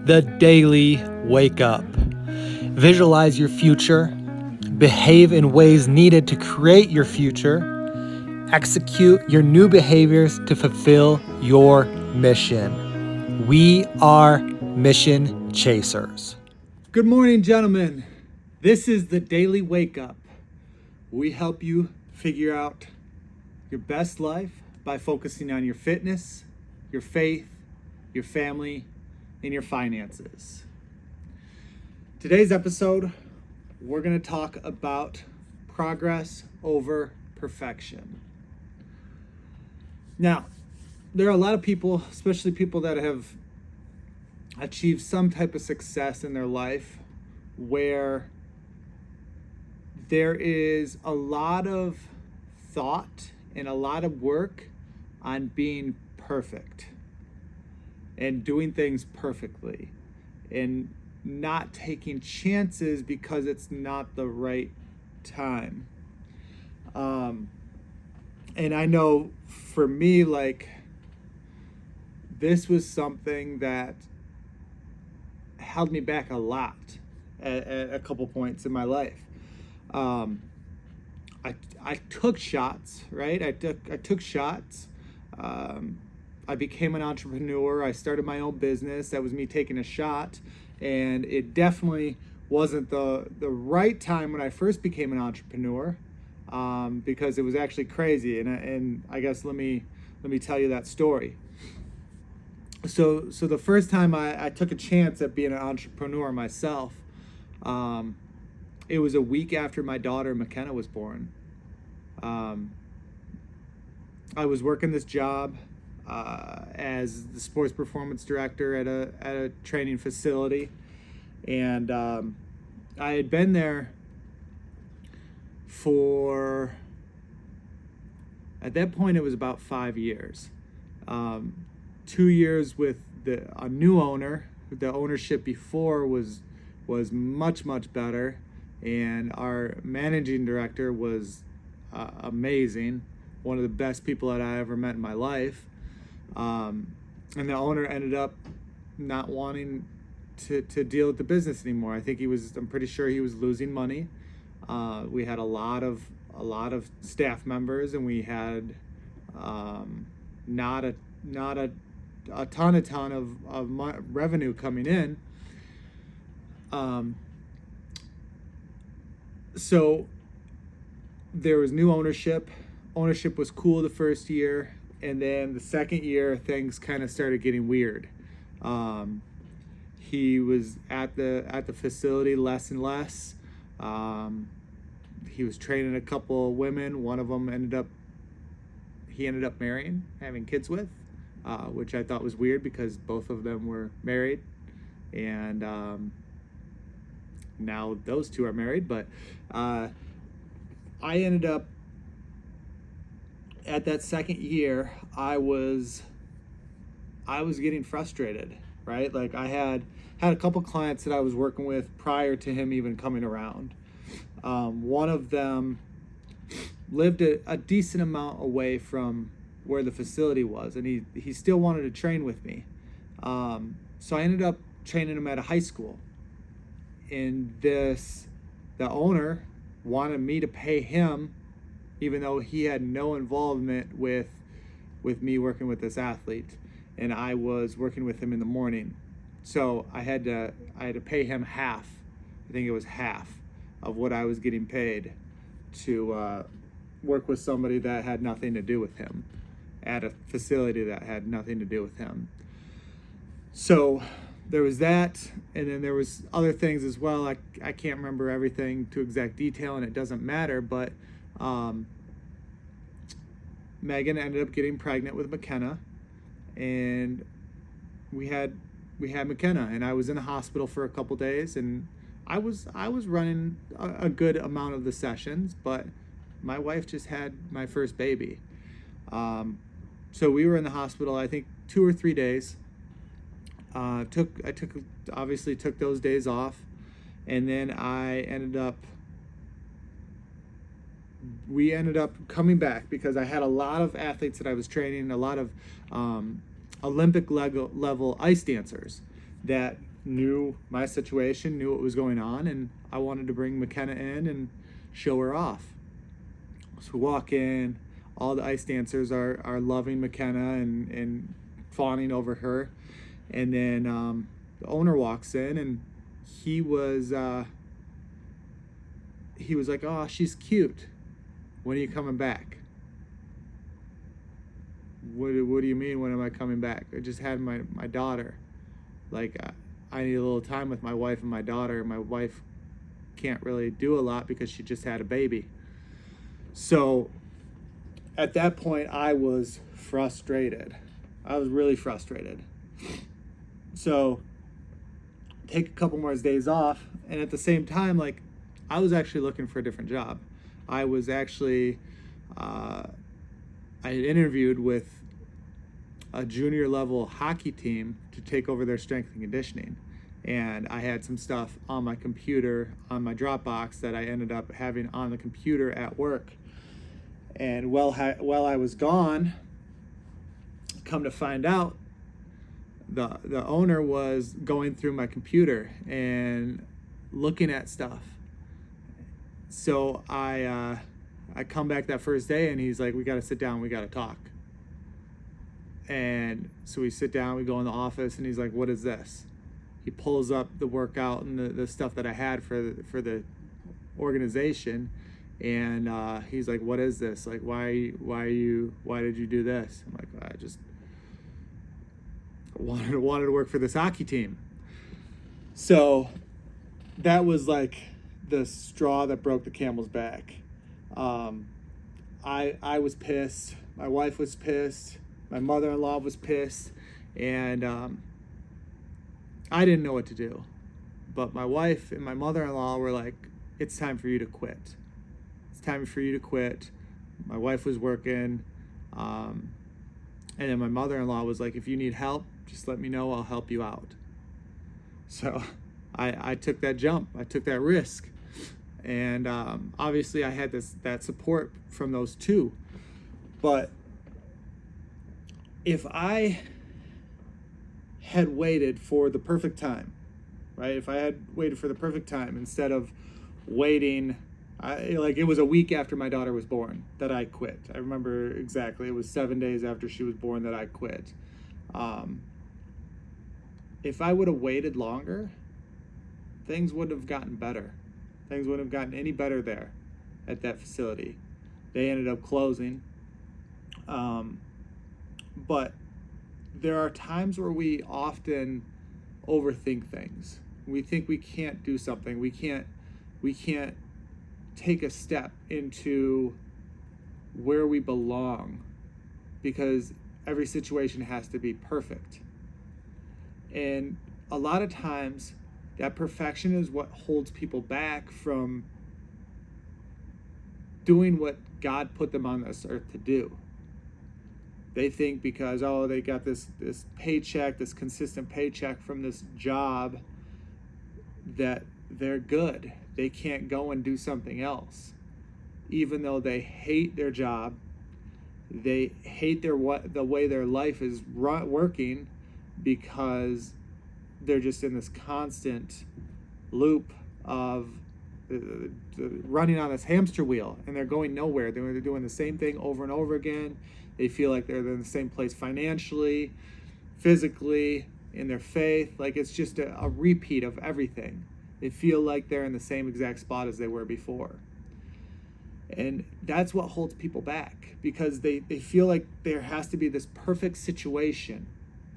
The Daily Wake Up. Visualize your future, behave in ways needed to create your future, execute your new behaviors to fulfill your mission. We are mission chasers. Good morning, gentlemen. This is the Daily Wake Up. We help you figure out your best life by focusing on your fitness, your faith, your family, and your finances. Today's episode, we're going to talk about progress over perfection. Now, there are a lot of people, especially people that have achieved some type of success in their life, where there is a lot of thought and a lot of work on being perfect and doing things perfectly and not taking chances because it's not the right time. And I know for me, like, this was something that held me back a lot at a couple points in my life. I took shots, right? I took shots. I became an entrepreneur. I started my own business. That was me taking a shot. And it definitely wasn't the right time when I first became an entrepreneur, because it was actually crazy. And I guess let me tell you that story. So the first time I took a chance at being an entrepreneur myself, it was a week after my daughter McKenna was born. I was working this job as the sports performance director at a training facility, and I had been there for, at that point it was about 5 years. 2 years with a new owner. The ownership before was much better, and our managing director was amazing, one of the best people that I ever met in my life. And the owner ended up not wanting to deal with the business anymore. I'm pretty sure he was losing money. We had a lot of staff members, and we had not a ton of revenue coming in. So there was new ownership. Ownership was cool the first year, and then the second year things kind of started getting weird. He was at the facility less and less. He was training a couple of women. One of them he ended up marrying, having kids with, which I thought was weird because both of them were married, and now those two are married. But I ended up, at that second year, I was getting frustrated, right? Like, I had a couple clients that I was working with prior to him even coming around. One of them lived a decent amount away from where the facility was, and he still wanted to train with me. So I ended up training him at a high school. And the owner wanted me to pay him, even though he had no involvement with me working with this athlete, and I was working with him in the morning. So I had to pay him half. I think it was half of what I was getting paid to work with somebody that had nothing to do with him at a facility that had nothing to do with him. So there was that, and then there was other things as well. I can't remember everything to exact detail, and it doesn't matter, but Megan ended up getting pregnant with McKenna, and we had McKenna, and I was in the hospital for a couple days, and I was running a good amount of the sessions, but my wife just had my first baby. So we were in the hospital, I think 2 or 3 days. I obviously took those days off, and then we ended up coming back because I had a lot of athletes that I was training, a lot of Olympic level ice dancers that knew my situation, knew what was going on, and I wanted to bring McKenna in and show her off. So we walk in, all the ice dancers are loving McKenna and fawning over her. And then the owner walks in, and he was like, "Oh, she's cute. When are you coming back?" What do you mean, when am I coming back? I just had my daughter. Like, I need a little time with my wife and my daughter. My wife can't really do a lot because she just had a baby. So at that point, I was frustrated. I was really frustrated. So take a couple more days off, and at the same time, like, I was actually looking for a different job. I was actually I had interviewed with a junior level hockey team to take over their strength and conditioning, and I had some stuff on my computer on my Dropbox that I ended up having on the computer at work. And while I was gone, come to find out, the owner was going through my computer and looking at stuff. So I come back that first day, and he's like, "We got to sit down, we got to talk." And so we sit down, we go in the office, and he's like, "What is this?" He pulls up the workout and the stuff that I had for the organization, and he's like, "What is this? Like, why did you do this?" I'm like, "I just wanted to work for this hockey team." So that was like the straw that broke the camel's back. I was pissed. My wife was pissed. My mother-in-law was pissed, and I didn't know what to do. But my wife and my mother-in-law were like, "It's time for you to quit. It's time for you to quit." My wife was working, and then my mother-in-law was like, "If you need help, just let me know. I'll help you out." So I took that jump. I took that risk, and obviously I had that support from those two. But if I had waited for the perfect time, right? If I had waited for the perfect time instead of waiting, like, it was a week after my daughter was born that I quit. I remember exactly. It was 7 days after she was born that I quit. If I would have waited longer, things would have gotten better. Things wouldn't have gotten any better there at that facility. They ended up closing. But there are times where we often overthink things. We think we can't do something. We can't take a step into where we belong because every situation has to be perfect. And a lot of times that perfection is what holds people back from doing what God put them on this earth to do. They think because, they got this paycheck, this consistent paycheck from this job, that they're good. They can't go and do something else. Even though they hate their job, they hate the way their life is working, because they're just in this constant loop of running on this hamster wheel, and they're going nowhere. They're doing the same thing over and over again. They feel like they're in the same place financially, physically, in their faith. Like, it's just a repeat of everything. They feel like they're in the same exact spot as they were before. And that's what holds people back, because they feel like there has to be this perfect situation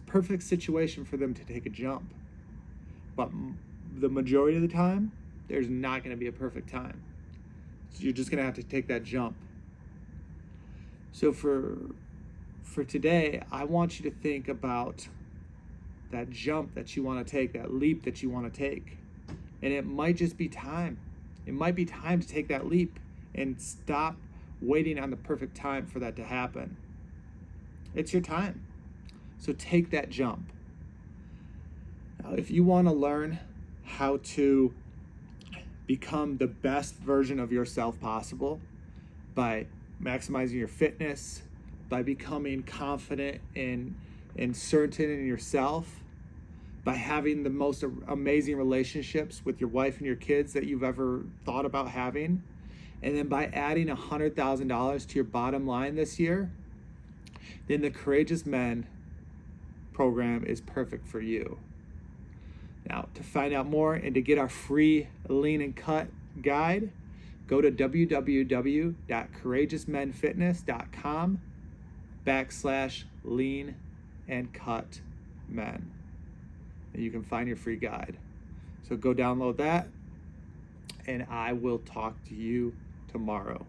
for them to take a jump. But the majority of the time, there's not going to be a perfect time. So you're just going to have to take that jump. So for today, I want you to think about that jump that you want to take, that leap that you want to take. And it might just be time. It might be time to take that leap and stop waiting on the perfect time for that to happen. It's your time. So take that jump. Now, if you want to learn how to become the best version of yourself possible by maximizing your fitness, by becoming confident and certain in yourself, by having the most amazing relationships with your wife and your kids that you've ever thought about having, and then by adding $100,000 to your bottom line this year, then the Courageous Men program is perfect for you. Now, to find out more and to get our free Lean and Cut guide, go to www.courageousmenfitness.com/lean and cut men. And you can find your free guide. So go download that, and I will talk to you tomorrow.